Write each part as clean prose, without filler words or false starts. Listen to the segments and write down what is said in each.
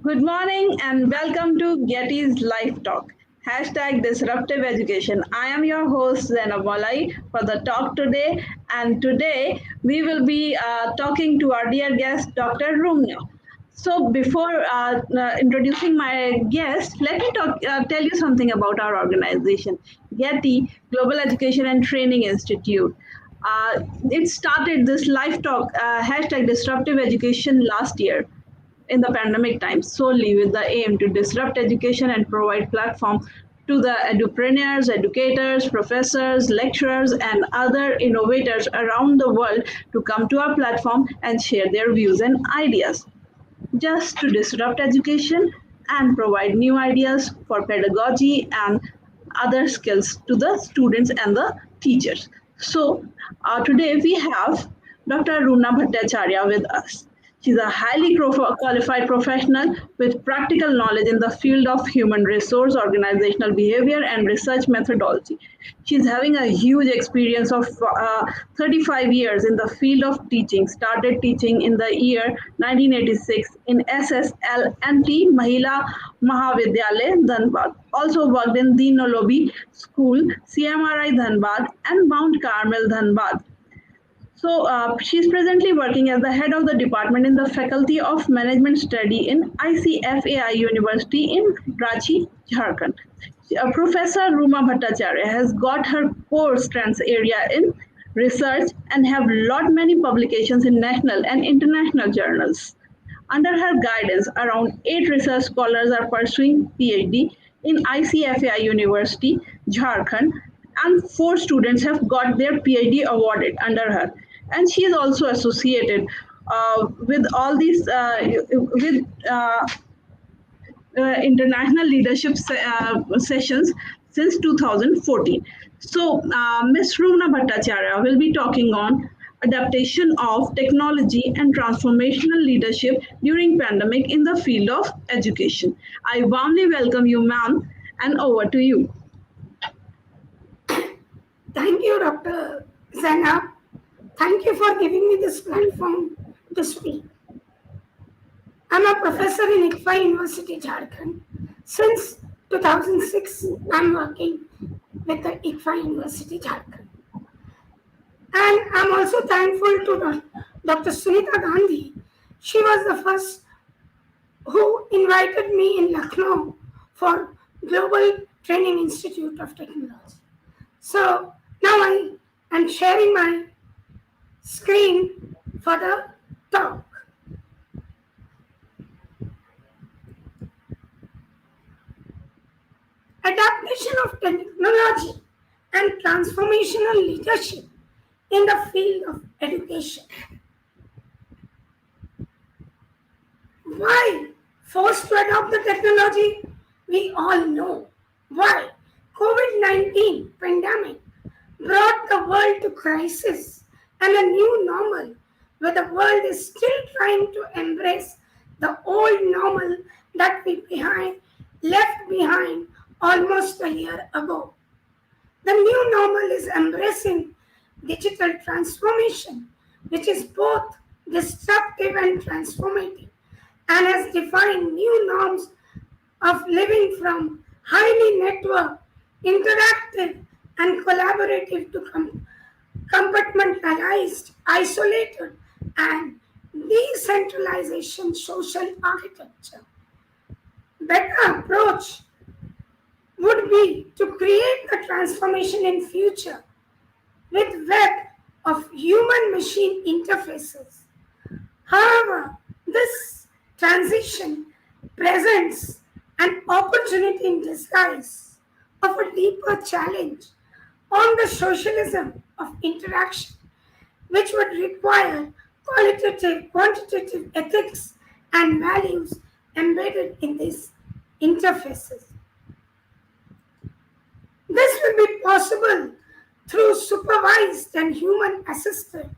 Good morning and welcome to GETI's Live Talk. Hashtag Disruptive Education. I am your host Zainab Malai for the talk today, and today we will be talking to our dear guest, Dr. Rumna. So, before introducing my guest, let me tell you something about our organization, GETI Global Education and Training Institute. It started this live talk hashtag disruptive education last year in the pandemic times solely with the aim to disrupt education and provide platform to the edupreneurs, educators, professors, lecturers, and other innovators around the world to come to our platform and share their views and ideas just to disrupt education and provide new ideas for pedagogy and other skills to the students and the teachers. So, today we have Dr. Runa Bhattacharya with us. She's a highly qualified professional with practical knowledge in the field of human resource, organizational behavior, and research methodology. She's having a huge experience of 35 years in the field of teaching. Started teaching in the year 1986 in SSLNT Mahila Mahavidyalaya, Dhanbad. Also worked in Dinolobi School, CMRI Dhanbad, and Mount Carmel Dhanbad. So she's presently working as the head of the department in the Faculty of Management Study in ICFAI University in Ranchi, Jharkhand. Professor Ruma Bhattacharya has got her core strengths area in research and have lot many publications in national and international journals. Under her guidance, around 8 research scholars are pursuing PhD in ICFAI University, Jharkhand, and 4 students have got their PhD awarded under her. And she is also associated with all these with international leadership sessions since 2014. So, Ms. Rumna Bhattacharya will be talking on adaptation of technology and transformational leadership during pandemic in the field of education. I warmly welcome you, ma'am, and over to you. Thank you, Dr. Zainab. Thank you for giving me this platform to speak. I'm a professor in ICFA University, Jharkhand. Since 2006, I'm working with the ICFA University, Jharkhand. And I'm also thankful to Dr. Sunita Gandhi. She was the first who invited me in Lucknow for Global Training Institute of Technology. So now I am sharing my screen for the talk. Adaptation of technology and transformational leadership in the field of education. Why forced to adopt the technology? We all know why. COVID-19 pandemic brought the world to crisis and a new normal where the world is still trying to embrace the old normal that we left behind almost a year ago. The new normal is embracing digital transformation, which is both disruptive and transformative, and has defined new norms of living from highly networked, interactive, and collaborative to compartmentalized, isolated, and decentralization social architecture. Better approach would be to create the transformation in future with web of human-machine interfaces. However, this transition presents an opportunity in disguise of a deeper challenge on the socialism of interaction, which would require quantitative ethics and values embedded in these interfaces. This will be possible through supervised and human assisted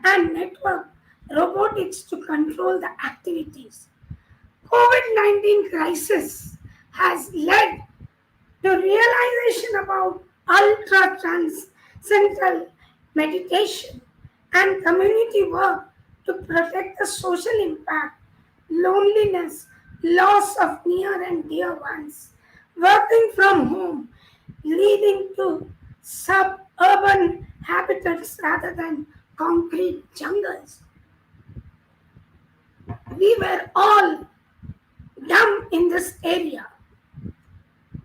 and network robotics to control the activities. COVID-19 crisis has led to realization about ultra transcendental meditation and community work to protect the social impact, loneliness, loss of near and dear ones, working from home, leading to suburban habitats rather than concrete jungles. We were all dumb in this area.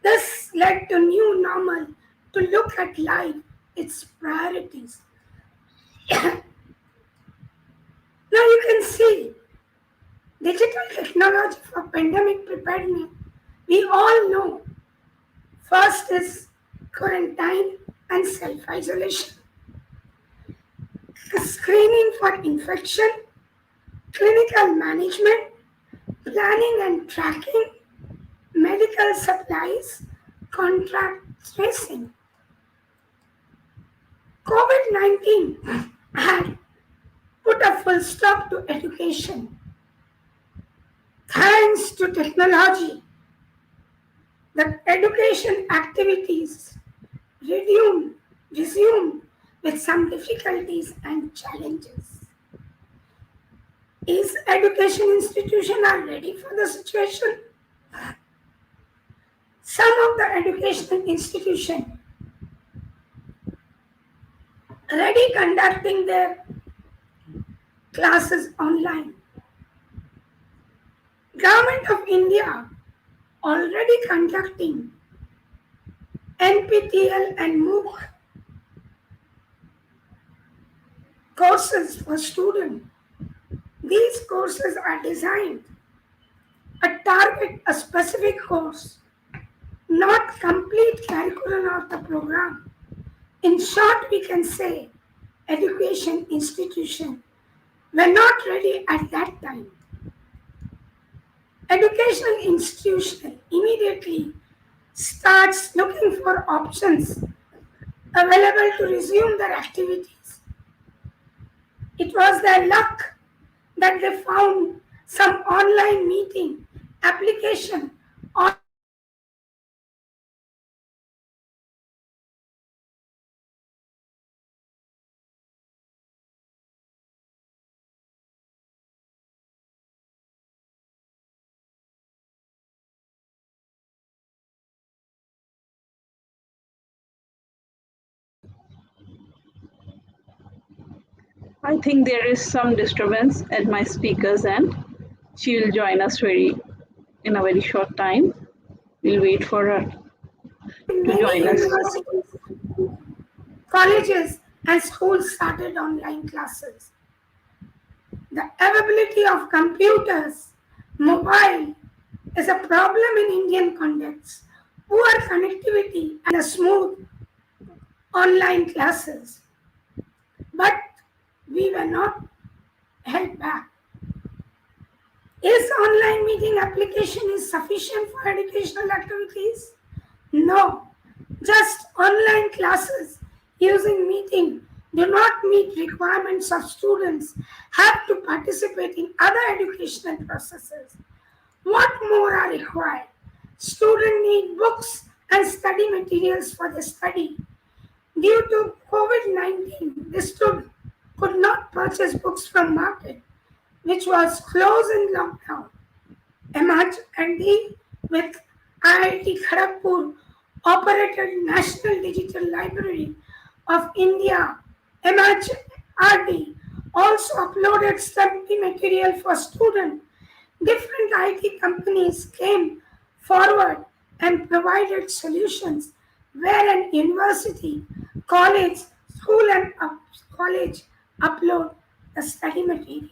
This led to new normal to look at life, its priorities. Now you can see digital technology for pandemic preparedness. We all know first is quarantine and self isolation, screening for infection, clinical management, planning and tracking, medical supplies, contract tracing. COVID 19 had put a full stop to education. Thanks to technology, the education activities resumed, resumed with some difficulties and challenges. Is education institution are ready for the situation? Some of the educational institution already conducting their classes online. Government of India already conducting NPTEL and MOOC courses for students. These courses are designed to target a specific course, not complete curriculum of the program. In short, we can say education institution were not ready at that time. Educational institution immediately starts looking for options available to resume their activities. It was their luck that they found some online meeting application on I think there is some disturbance at my speaker's end. She will join us in a very short time. We'll wait for her to many join us. universities, colleges, and schools started online classes. The availability of computers, mobile, is a problem in Indian contexts. Poor connectivity and a smooth online classes. But we were not held back. Is online meeting application is sufficient for educational activities? No. Just online classes using meeting do not meet requirements of students have to participate in other educational processes. What more are required? Students need books and study materials for the study. Due to COVID-19, the student could not purchase books from market, which was closed in lockdown. MHRD with IIT Kharagpur operated National Digital Library of India. MHRD also uploaded study material for students. Different IT companies came forward and provided solutions where an university, college, school and college upload the study material.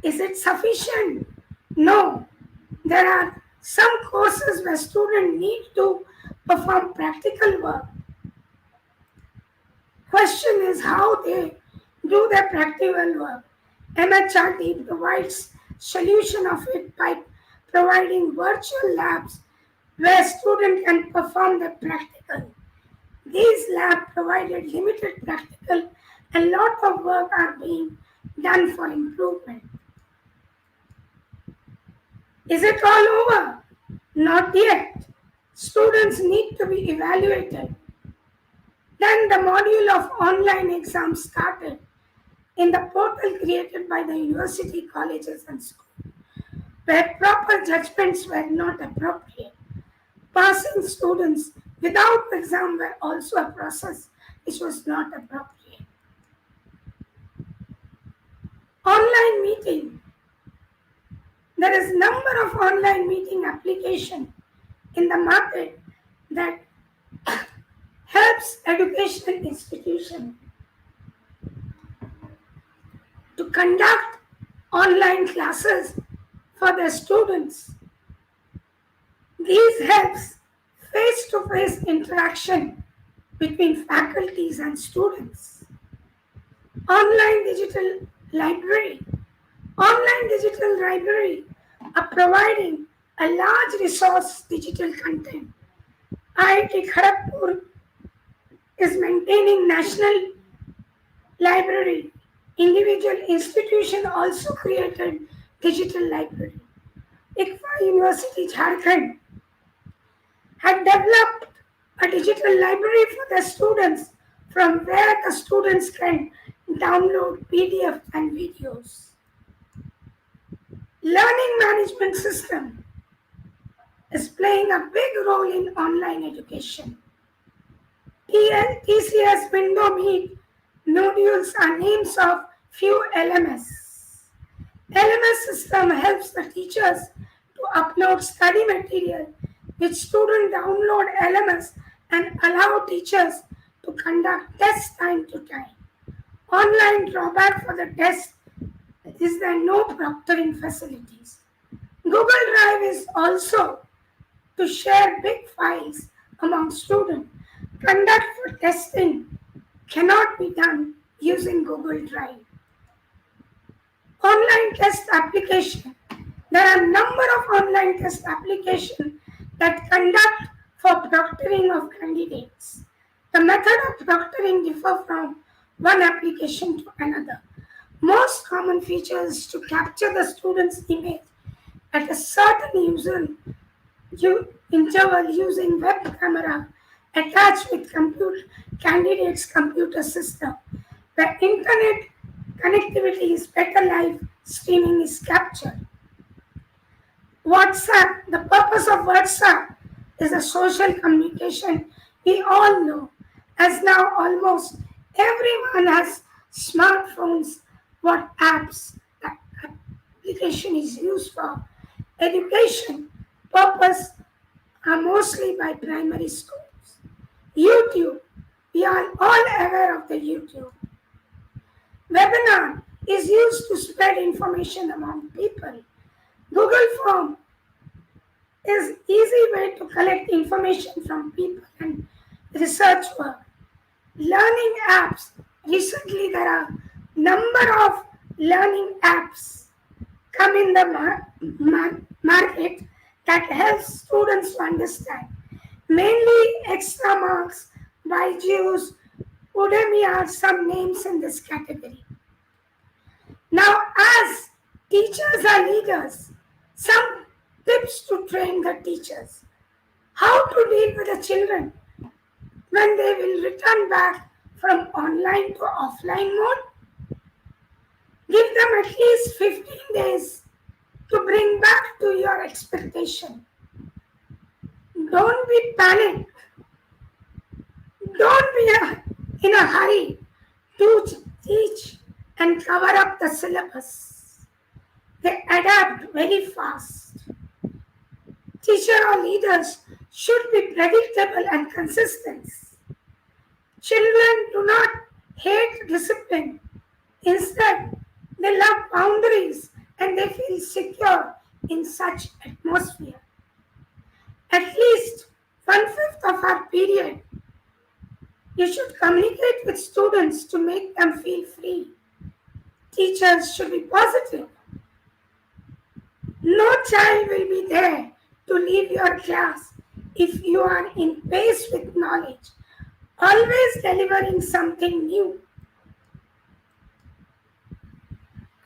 Is it sufficient? No. There are some courses where students need to perform practical work. Question is how they do their practical work. MHRD provides solution of it by providing virtual labs where students can perform their practical. These labs provided limited practical and lot of work are being done for improvement. Is it all over? Not yet. Students need to be evaluated. Then the module of online exams started in the portal created by the university, colleges, and schools. where proper judgments were not appropriate. Passing students without exam were also a process which was not appropriate. Online meeting. There is number of online meeting application in the market that helps educational institution to conduct online classes for their students. These helps face-to-face interaction between faculties and students. Online digital library. Online digital library are providing a large resource digital content. IIT Kharagpur is maintaining national library. Individual institution also created digital library. ICFA University Jharkhand had developed a digital library for their students from where the students can download PDF and videos. Learning management system is playing a big role in online education. TCS Window Meet modules are names of few LMS. LMS system helps the teachers to upload study material which students download LMS and allow teachers to conduct tests time to time. Online drawback for the test is there no proctoring facilities. Google Drive is also to share big files among students. Conduct for testing cannot be done using Google Drive. Online test application. There are a number of online test applications that conduct for proctoring of candidates. The method of proctoring differ from one application to another. Most common feature is to capture the student's image at a certain interval using web camera attached with candidate's computer system. Where internet connectivity is better, live streaming is captured. WhatsApp, the purpose of WhatsApp is a social communication we all know, as now almost everyone has smartphones. What apps that application is used for education purpose are mostly by primary schools. YouTube, we are all aware of the YouTube. Webinar is used to spread information among people. Google Form is easy way to collect information from people and research work. Learning apps. Recently there are number of learning apps come in the market that helps students to understand. Mainly extra marks, Byju's, Udemy are some names in this category. Now, as teachers are leaders, some tips to train the teachers. How to deal with the children when they will return back from online to offline mode. Give them at least 15 days to bring back to your expectation. Don't be panicked. Don't be in a hurry to teach and cover up the syllabus. They adapt very fast. Teacher or leaders should be predictable and consistent. Children do not hate discipline. Instead, they love boundaries and they feel secure in such atmosphere. At least 1/5 of our period, you should communicate with students to make them feel free. Teachers should be positive. No child will be there to leave your class if you are in pace with knowledge, always delivering something new.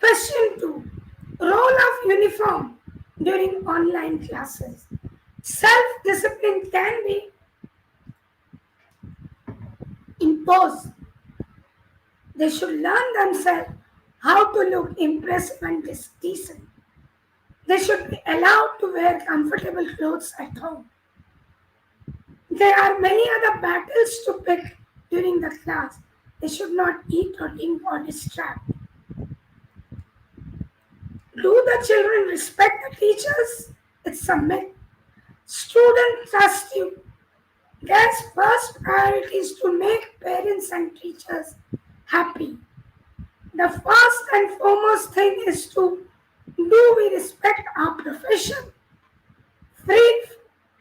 Question 2. Role of uniform during online classes. Self-discipline can be imposed. They should learn themselves how to look impressive and decent. They should be allowed to wear comfortable clothes at home. There are many other battles to pick during the class. They should not eat or drink or distract. Do the children respect the teachers? It's a myth. Students trust you. Their first priority is to make parents and teachers happy. The first and foremost thing is to do we respect our profession? Feel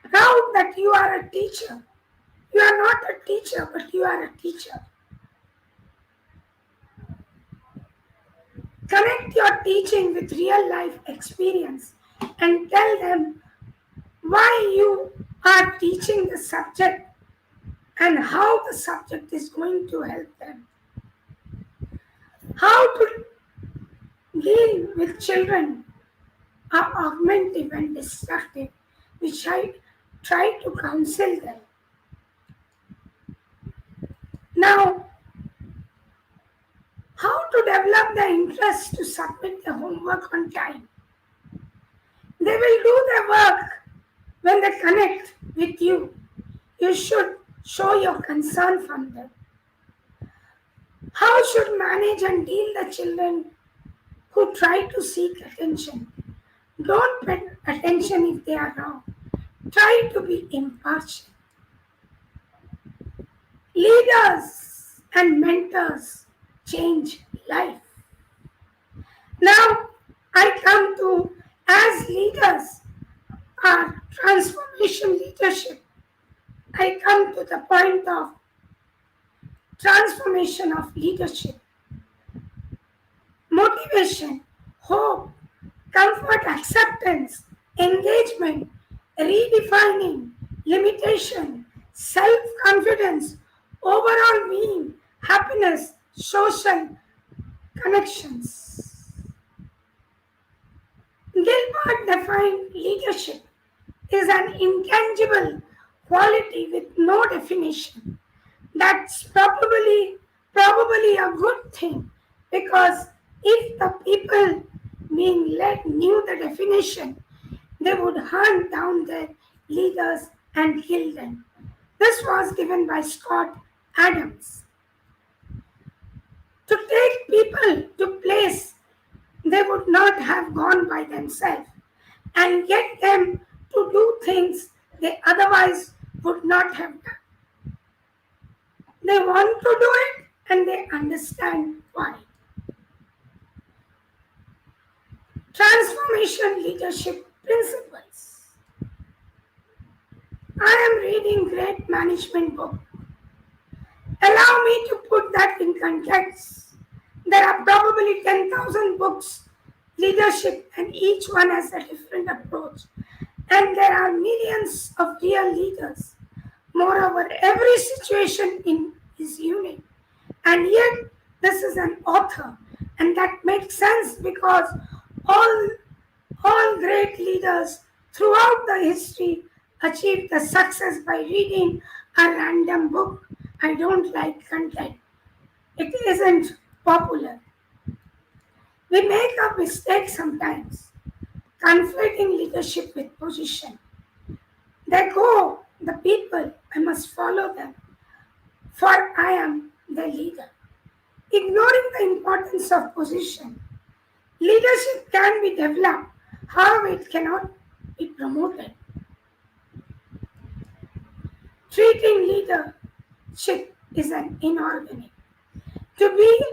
proud that you are a teacher. You are not a teacher, but you are a teacher. Connect your teaching with real life experience and tell them why you are teaching the subject and how the subject is going to help them. How to deal with children are augmentative and destructive, which I try to counsel them. Now, how to develop the interest to submit the homework on time? They will do their work when they connect with you. You should show your concern from them. How should manage and deal the children who try to seek attention? Don't pay attention if they are wrong. Try to be impartial. Leaders and mentors change life. Now I come to as leaders our transformation leadership. I come to the point of transformation of leadership. Motivation, hope, comfort, acceptance, engagement, redefining, limitation, self confidence, overall being, happiness, social connections. Gilbert defined leadership is an intangible quality with no definition. That's probably a good thing because if the people being led knew the definition, they would hunt down their leaders and kill them. This was given by Scott Adams. To take people to place they would not have gone by themselves and get them to do things they otherwise would not have done. They want to do it and they understand why. Transformation leadership principles. I am reading great management book. Allow me to put that in context. There are probably 10,000 books, leadership, and each one has a different approach. And there are millions of real leaders. Moreover, every situation is unique. And yet, this is an author. And that makes sense because all great leaders throughout the history achieved the success by reading a random book. I don't like content. It isn't popular. We make a mistake sometimes, conflating leadership with position. They go, the people, I must follow them, for I am the leader. Ignoring the importance of position. Leadership can be developed, however, it cannot be promoted. Treating leadership is an inorganic. To be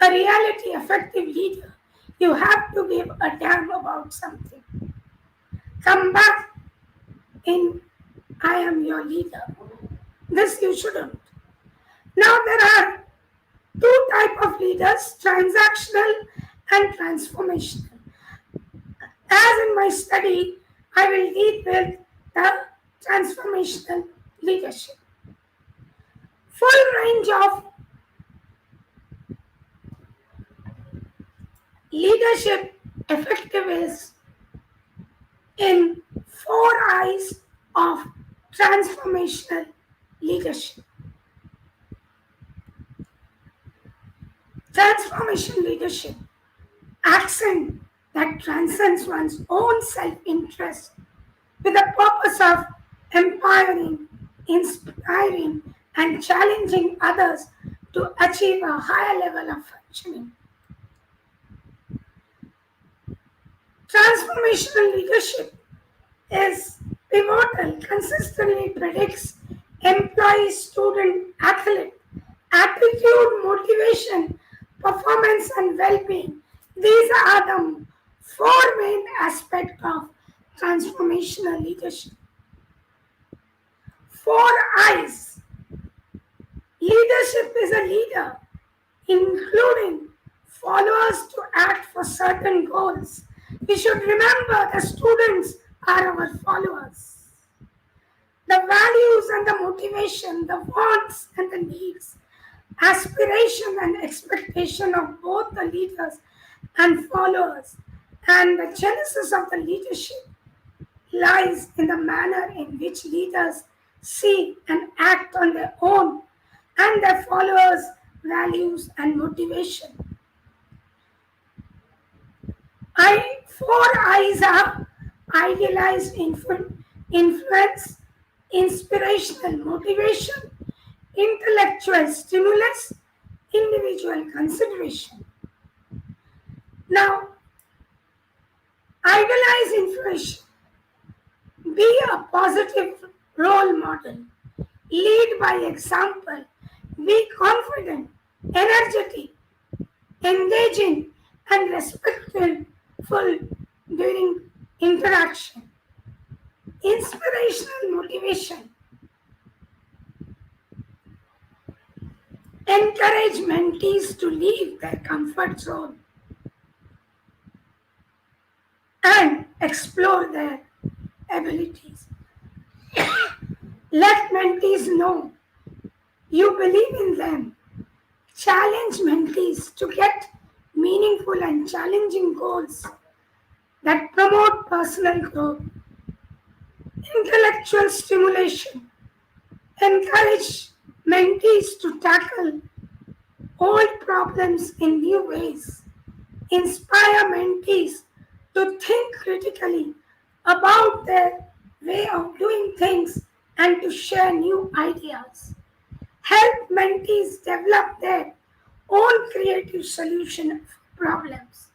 a reality effective leader, you have to give a damn about something. Come back in I am your leader. This you shouldn't. Now there are two types of leaders, transactional and transformational. As in my study, I will lead with the transformational leadership. Full range of leadership effective is in 4 eyes of transformational leadership. Transformation leadership, accent that transcends one's own self interest with the purpose of empowering, inspiring, and challenging others to achieve a higher level of functioning. Transformational leadership is pivotal, consistently predicts employee, student, athlete, attitude, motivation, performance, and well being. These are the four main aspects of transformational leadership. Four eyes. Leadership is a leader, including followers to act for certain goals. We should remember the students are our followers. The values and the motivation, the wants and the needs, aspiration and expectation of both the leaders and followers, and the genesis of the leadership lies in the manner in which leaders see and act on their own and their followers' values and motivation. Four eyes are idealized influence, inspirational motivation, intellectual stimulus, individual consideration. Now, idealize influence. Be a positive role model. Lead by example. Be confident, energetic, engaging, and respectful during interaction. Inspirational motivation. Encourage mentees to leave their comfort zone and explore their abilities. Let mentees know you believe in them. Challenge mentees to get meaningful and challenging goals that promote personal growth. Intellectual stimulation. Encourage mentees to tackle old problems in new ways. Inspire mentees to think critically about their way of doing things and to share new ideas. Help mentees develop their own creative solution of problems.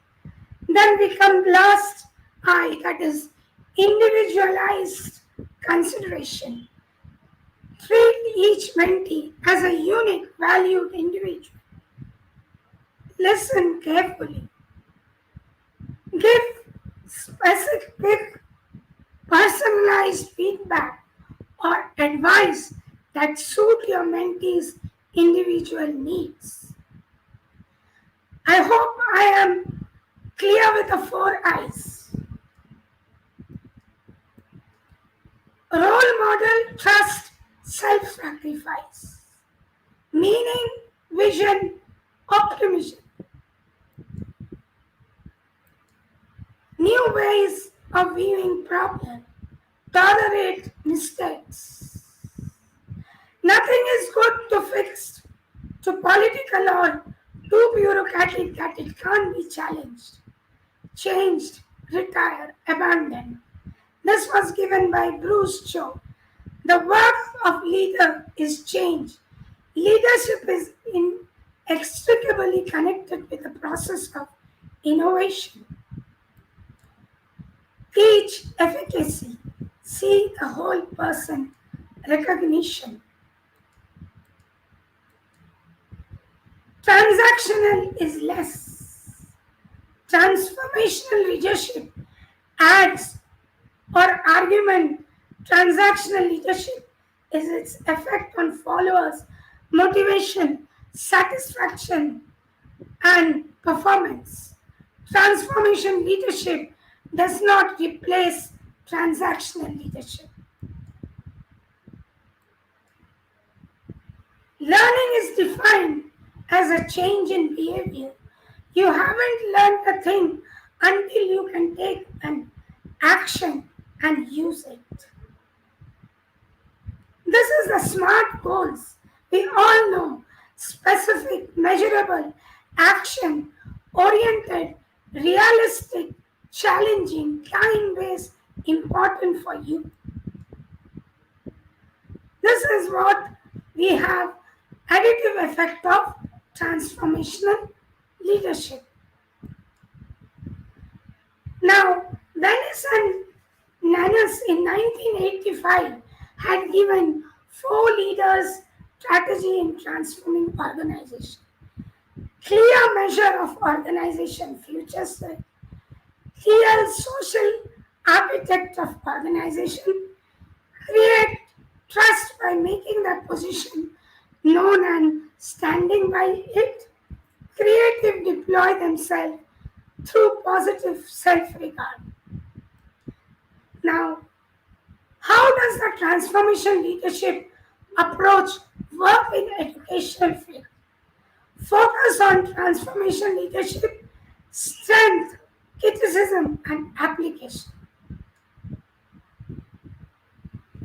Then we come last I, that is individualized consideration. Treat each mentee as a unique, valued individual. Listen carefully. Give specific, personalized feedback or advice that suit your mentee's individual needs. I hope I am clear with the four eyes. Role model, trust, self-sacrifice. Meaning, vision, optimism. New ways of viewing problems. Tolerate mistakes. Nothing is good to fix, too political or too bureaucratic that it can't be challenged, changed, retired, abandoned. This was given by Bruce Cho. The work of leader is change. Leadership is inextricably connected with the process of innovation. Teach efficacy. See the whole person. Recognition. Transactional is less. Transformational leadership adds or argument. Transactional leadership is its effect on followers, motivation, satisfaction, and performance. Transformation leadership does not replace transactional leadership. Learning is defined as a change in behavior. You haven't learned a thing until you can take an action and use it. This is the SMART goals. We all know specific, measurable, action oriented, realistic, challenging, time-based, important for you. This is what we have additive effect of transformational leadership. Now, Venice and Nanus in 1985 had given four leaders strategy in transforming organization. Clear measure of organization future state, clear social architect of organization, create trust by making that position known and standing by it, creative deploy themselves through positive self-regard. Now, how does the transformation leadership approach work in educational field? Focus on transformation leadership, strength, criticism, and application.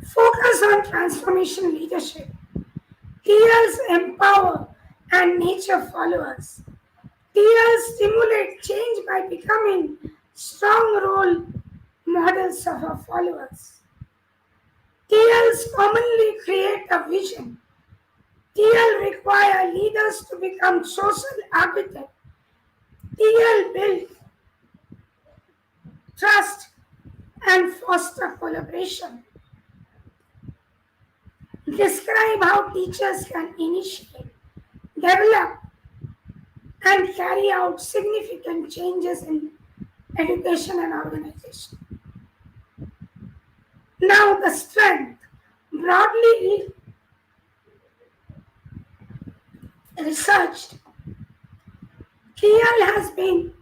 Focus on transformation leadership. TLs empower and nature followers. TLs stimulate change by becoming strong role models of our followers. TLs commonly create a vision. TL require leaders to become social architects. TL build trust and foster collaboration. Describe how teachers can initiate, develop, and carry out significant changes in education and organization. Now, the strength. Broadly researched, TL has been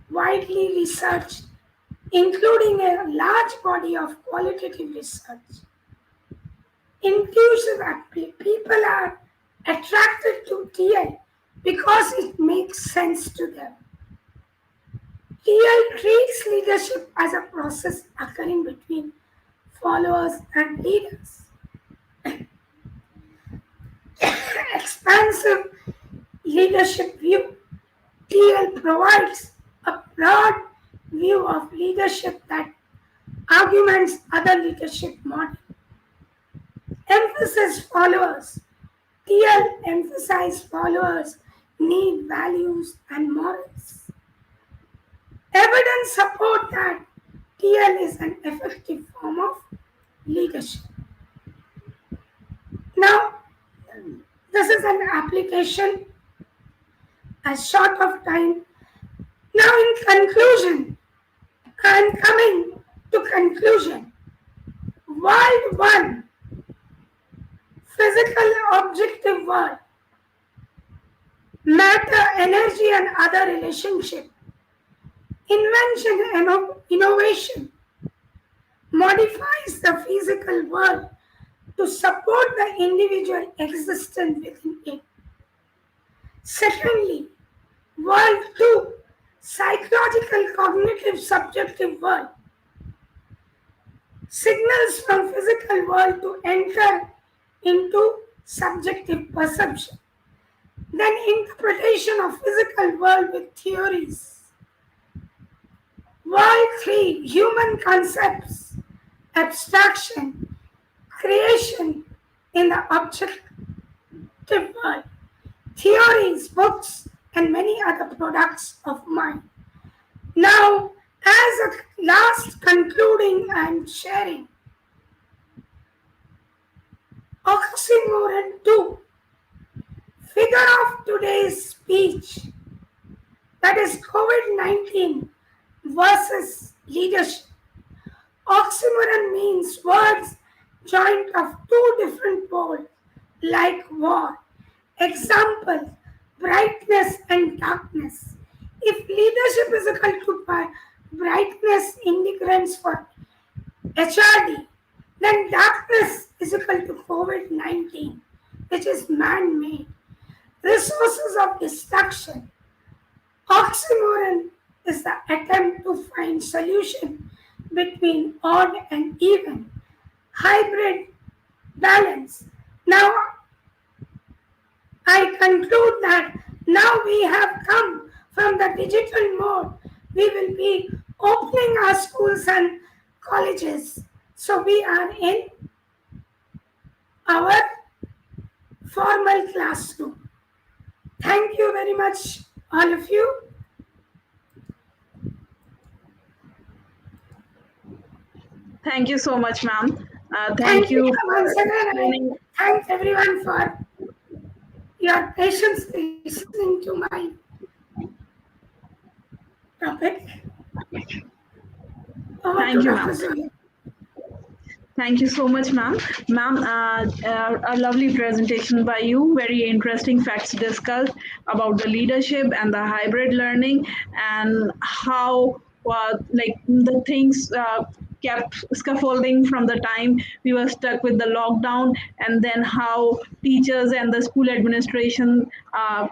widely researched, including a large body of qualitative research. Intuitive people are attracted to TL because it makes sense to them. TL treats leadership as a process occurring between followers and leaders. Expansive leadership view. TL provides a broad view of leadership that arguments other leadership models. Emphasis followers. TL emphasize followers need values and morals. Evidence support that TL is an effective form of leadership. Now, this is an application as short of time. Now, in conclusion, I am coming to conclusion. World 1, physical objective world, matter, energy, and other relationship, invention and innovation modifies the physical world to support the individual existence within it. Secondly, world 2, psychological cognitive subjective world, signals from physical world to enter into subjective perception, then interpretation of physical world with theories. World 3, human concepts, abstraction, creation in the objective world, theories, books, and many other products of mind. Now, as a last concluding and sharing, oxymoron 2, figure of today's speech, that is COVID-19 versus leadership. Oxymoron means words joined of two different poles, like war. Example, brightness and darkness. If leadership is equal to brightness indicates for HRD, then darkness is equal to COVID-19, which is man-made. Resources of destruction. Oxymoron is the attempt to find solution between odd and even, hybrid balance. Now, I conclude that now we have come from the digital mode. We will be opening our schools and colleges. So we are in our formal classroom. Thank you very much, all of you. Thank you so much, ma'am. Thank Thank you you once for again. I explaining. thank everyone for your patience listening to my topic. Over to Thank you, Dr. ma'am. Zoe. Thank you so much, ma'am. Ma'am, a lovely presentation by you. Very interesting facts discussed about the leadership and the hybrid learning and how, like, the things kept scaffolding from the time we were stuck with the lockdown, and then how teachers and the school administration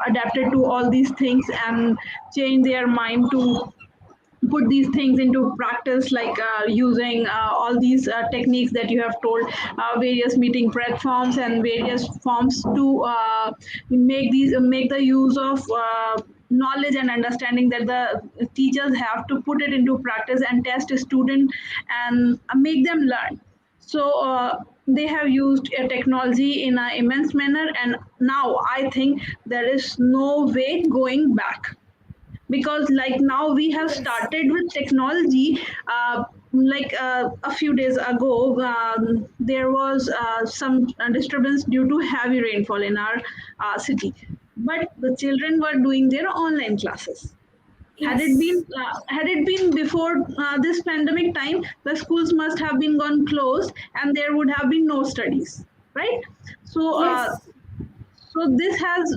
adapted to all these things and changed their mind to put these things into practice, like using all these techniques that you have told, various meeting platforms and various forms to make the use of knowledge and understanding that the teachers have to put it into practice and test a student and make them learn. So they have used technology in an immense manner, and now I think there is no way going back, because like now we have Yes, started with technology. A few days ago, there was some disturbance due to heavy rainfall in our city, but the children were doing their online classes. yes, Had it been before this pandemic time, the schools must have been gone closed and there would have been no studies, right? So yes, this has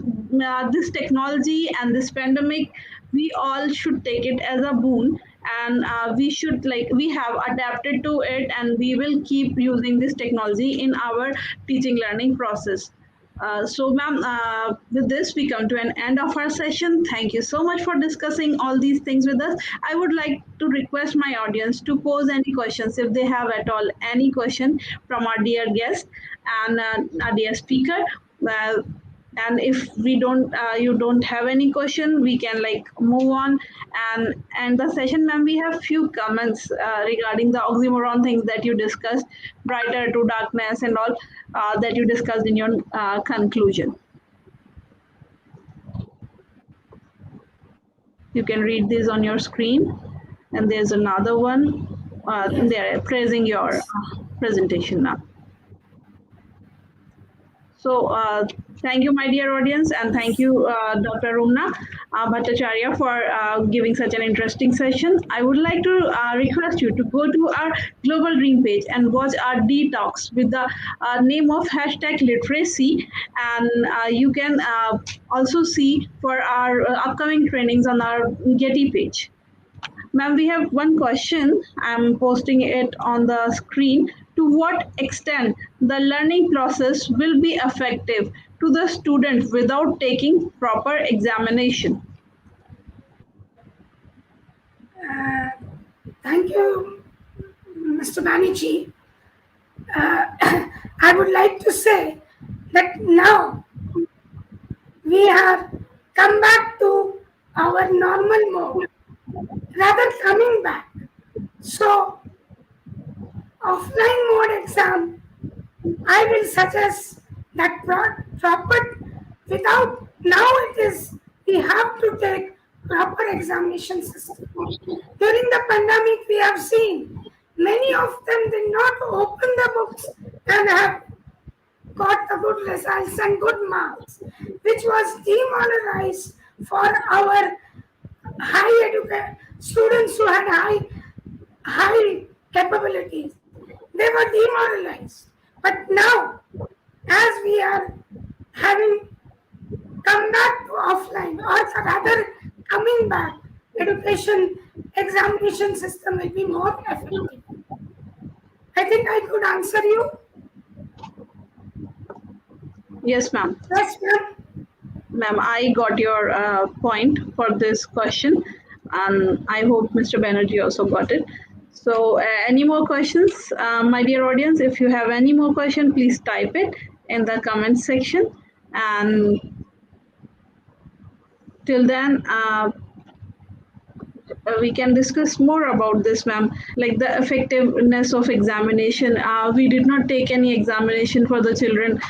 this technology and this pandemic, we all should take it as a boon, and we should, like, we have adapted to it and we will keep using this technology in our teaching learning process. So, ma'am, with this, we come to an end of our session. Thank you so much for discussing all these things with us. I would like to request my audience to pose any questions if they have at all any question from our dear guest and our dear speaker. Uh, and if we don't you don't have any question, we can like move on and the session. Ma'am, we have few comments regarding the oxymoron things that you discussed, brighter to darkness and all, that you discussed in your conclusion. You can read this on your screen, and there's another one. yes. They're praising your presentation now. So, thank you, my dear audience, and thank you, Dr. Rumna Bhattacharya, for giving such an interesting session. I would like to request you to go to our Global Dream page and watch our detox with the name of hashtag literacy, and you can also see for our upcoming trainings on our GETI page. Ma'am, we have one question. I'm posting it on the screen. To what extent the learning process will be effective to the student without taking proper examination? Uh, Thank you, Mr. Banerjee. I would like to say that now we have come back to our normal mode, rather coming back. So, offline mode exam, I will suggest that proper without now it is we have to take proper examination system. During the pandemic, we have seen many of them did not open the books and have got the good results and good marks, which was demoralized for our high educated students who had high capabilities. They were demoralized. But now, as we are having come back to offline, or rather coming back, education examination system will be more effective. I think I could answer you. Yes, ma'am. Yes, ma'am. Ma'am, I got your point for this question, and I hope Mr. Banerjee also got it. So, any more questions, my dear audience? If you have any more question, please type it in the comment section. And till then, we can discuss more about this, ma'am. Like the effectiveness of examination. We did not take any examination for the children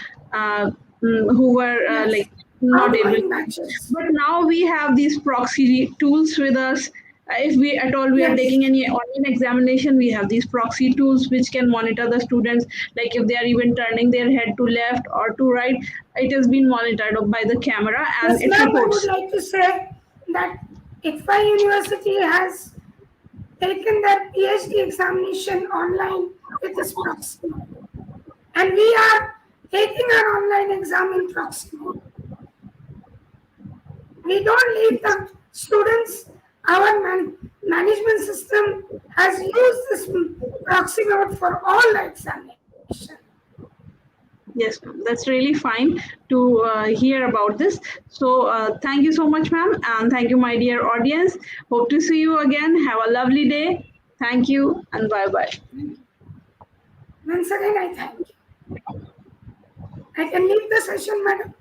who were Yes. like not able Outgoing to. batches. But now we have these proxy tools with us. If we at all we are taking Yes. any online examination, we have these proxy tools which can monitor the students. Like if they are even turning their head to left or to right, it has been monitored by the camera and Yes, it ma'am, I would reports. like to say that ITFA University has taken their PhD examination online with this proxy mode. And we are taking our online exam in proxy mode. We don't leave the students. Our management system has used this proxy mode for all the examination. Yes, ma'am. That's really fine to hear about this. So, thank you so much, ma'am, and thank you, my dear audience. Hope to see you again. Have a lovely day. Thank you, and bye bye. Once again, I thank you. I can leave the session, madam.